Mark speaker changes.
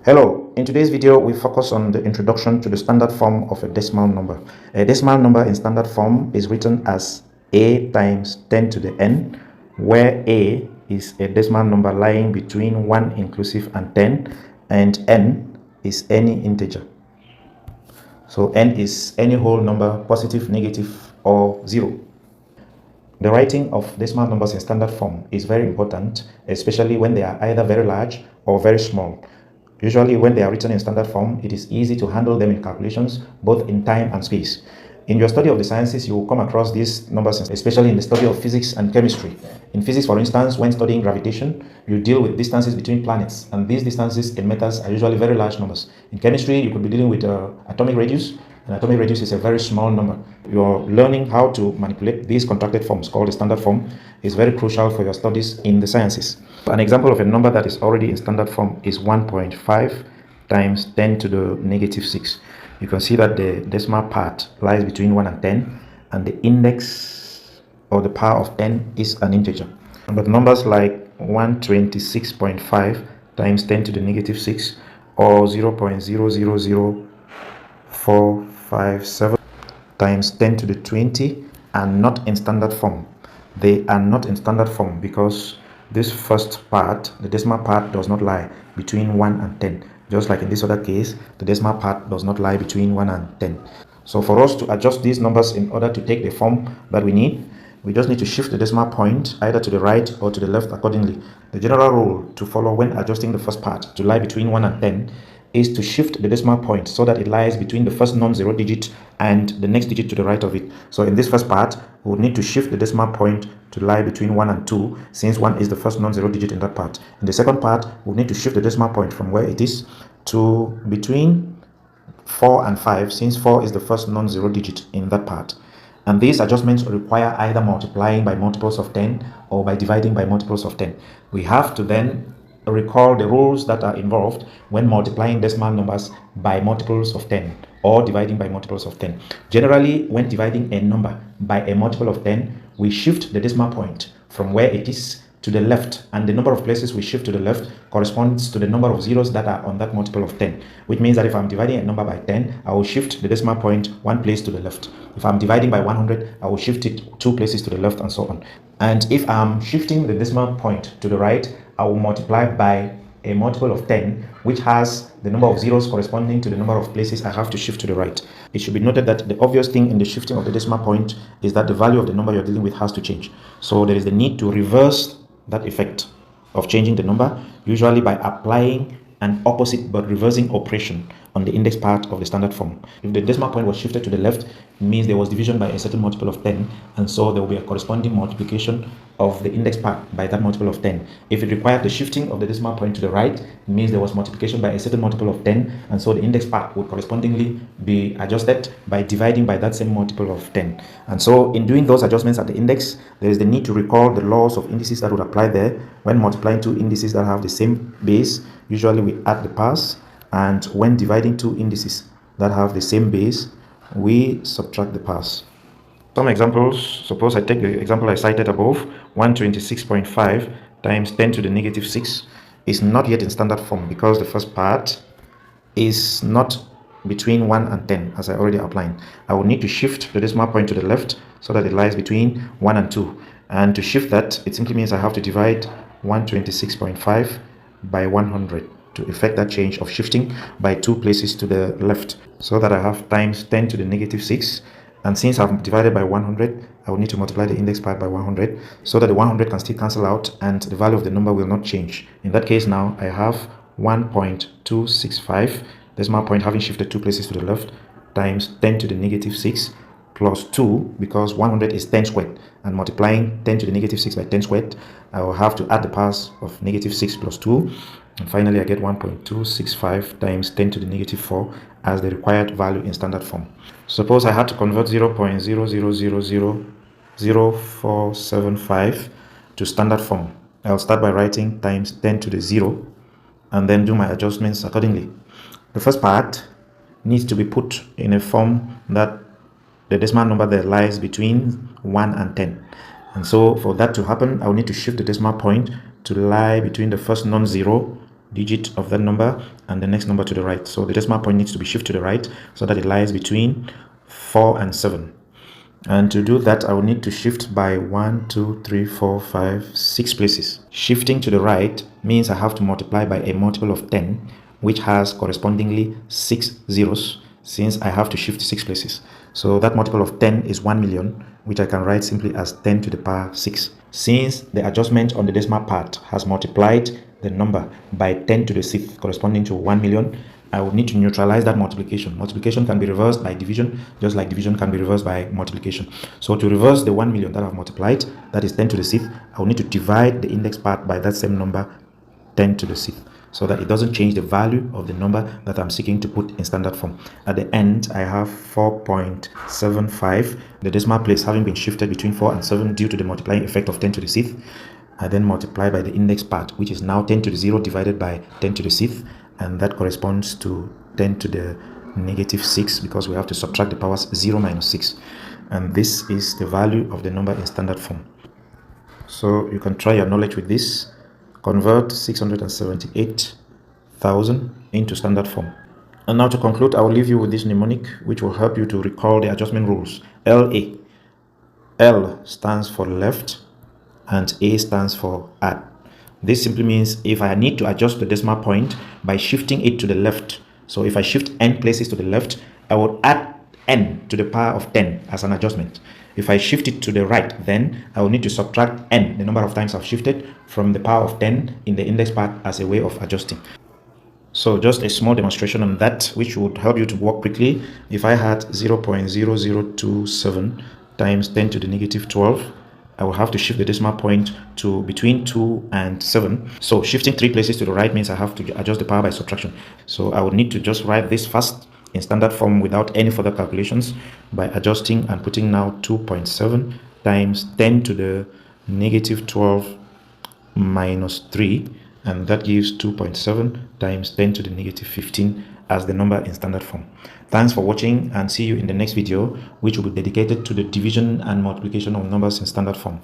Speaker 1: Hello, in today's video we focus on the introduction to the standard form of a decimal number. A decimal number in standard form is written as a times 10 to the n, where a is a decimal number lying between 1 inclusive and 10, and n is any integer. So n is any whole number, positive, negative, or 0. The writing of decimal numbers in standard form is very important, especially when they are either very large or very small. Usually when they are written in standard form, it is easy to handle them in calculations, both in time and space. In your study of the sciences, you will come across these numbers, especially in the study of physics and chemistry. In physics, for instance, when studying gravitation, you deal with distances between planets, and these distances in meters are usually very large numbers. In chemistry, you could be dealing with atomic radius, and atomic radius is a very small number. You're learning how to manipulate these contracted forms, called the standard form, is very crucial for your studies in the sciences. An example of a number that is already in standard form is 1.5 times 10 to the negative 6. You can see that the decimal part lies between 1 and 10, and the index or the power of n is an integer. But numbers like 126.5 times 10 to the negative 6 or 0.000457 times 10 to the 20 are not in standard form. They are not in standard form because this first part, the decimal part, does not lie between 1 and 10. Just like in this other case, the decimal part does not lie between 1 and 10. So for us to adjust these numbers in order to take the form that we need, we just need to shift the decimal point either to the right or to the left accordingly. The general rule to follow when adjusting the first part to lie between 1 and 10 is to shift the decimal point so that it lies between the first non-zero digit and the next digit to the right of it. So in this first part, we will need to shift the decimal point to lie between 1 and 2, since 1 is the first non-zero digit in that part. In the second part, we'll need to shift the decimal point from where it is to between 4 and 5, since 4 is the first non-zero digit in that part. And these adjustments require either multiplying by multiples of 10 or by dividing by multiples of 10. We have to then recall the rules that are involved when multiplying decimal numbers by multiples of 10 or dividing by multiples of 10. Generally, when dividing a number by a multiple of 10, we shift the decimal point from where it is to the left, and the number of places we shift to the left corresponds to the number of zeros that are on that multiple of 10, which means that if I'm dividing a number by 10, I will shift the decimal point one place to the left. If I'm dividing by 100, I will shift it 2 places to the left, and so on. And if I'm shifting the decimal point to the right, I will multiply by a multiple of 10, which has the number of zeros corresponding to the number of places I have to shift to the right. It should be noted that the obvious thing in the shifting of the decimal point is that the value of the number you're dealing with has to change. So there is the need to reverse that effect of changing the number, usually by applying an opposite but reversing operation on the index part of the standard form. If the decimal point was shifted to the left, it means there was division by a certain multiple of 10, and so there will be a corresponding multiplication of the index part by that multiple of 10. If it required the shifting of the decimal point to the right, it means there was multiplication by a certain multiple of 10, and so the index part would correspondingly be adjusted by dividing by that same multiple of 10. And so in doing those adjustments at the index, there is the need to recall the laws of indices that would apply there. When multiplying two indices that have the same base, usually we add the powers, and when dividing two indices that have the same base, we subtract the powers. Some examples: suppose I take the example I cited above, 126.5 times 10 to the negative 6 is not yet in standard form because the first part is not between 1 and 10, as I already outlined. I will need to shift the decimal point to the left so that it lies between 1 and 2. And to shift that, it simply means I have to divide 126.5 by 100 to effect that change of shifting by 2 places to the left, so that I have times 10 to the negative 6. And since I've divided by 100, I will need to multiply the index part by 100 so that the 100 can still cancel out and the value of the number will not change. In that case now, I have 1.265, decimal point having shifted 2 places to the left, times 10 to the negative 6 plus 2, because 100 is 10 squared, and multiplying 10 to the negative 6 by 10 squared, I will have to add the powers of negative 6 plus 2, and finally I get 1.265 times 10 to the negative 4 as the required value in standard form. Suppose I had to convert 0.00000475 to standard form. I'll start by writing times 10 to the 0 and then do my adjustments accordingly. The first part needs to be put in a form that the decimal number there lies between 1 and 10. And so for that to happen, I will need to shift the decimal point to lie between the first non-zero digit of that number and the next number to the right. So the decimal point needs to be shifted to the right so that it lies between 4 and 7. And to do that, I will need to shift by 1, 2, 3, 4, 5, 6 places. Shifting to the right means I have to multiply by a multiple of 10, which has correspondingly 6 zeros, since I have to shift 6 places. So that multiple of 10 is 1 million, which I can write simply as 10 to the power 6. Since the adjustment on the decimal part has multiplied the number by 10 to the 6th, corresponding to 1 million, I will need to neutralize that multiplication. Multiplication can be reversed by division, just like division can be reversed by multiplication. So to reverse the 1 million that I've multiplied, that is 10 to the 6th, I will need to divide the index part by that same number, 10 to the 6th, so that it doesn't change the value of the number that I'm seeking to put in standard form. At the end, I have 4.75, the decimal place having been shifted between 4 and 7 due to the multiplying effect of 10 to the 6th. I then multiply by the index part, which is now 10 to the 0 divided by 10 to the 6th, and that corresponds to 10 to the negative 6, because we have to subtract the powers 0 minus 6. And this is the value of the number in standard form. So you can try your knowledge with this. Convert 678,000 into standard form. And now to conclude, I will leave you with this mnemonic, which will help you to recall the adjustment rules. LA. L stands for left and A stands for add. This simply means if I need to adjust the decimal point by shifting it to the left, so if I shift n places to the left, I would add n to the power of 10 as an adjustment. If I shift it to the right, then I will need to subtract n, the number of times I've shifted, from the power of 10 in the index part as a way of adjusting. So just a small demonstration on that, which would help you to work quickly. If I had 0.0027 times 10 to the negative 12, I will have to shift the decimal point to between 2 and 7. So shifting 3 places to the right means I have to adjust the power by subtraction. So I would need to just write this fast in standard form without any further calculations by adjusting and putting now 2.7 times 10 to the negative 12 minus 3, and that gives 2.7 times 10 to the negative 15 as the number in standard form. Thanks for watching, and see you in the next video, which will be dedicated to the division and multiplication of numbers in standard form.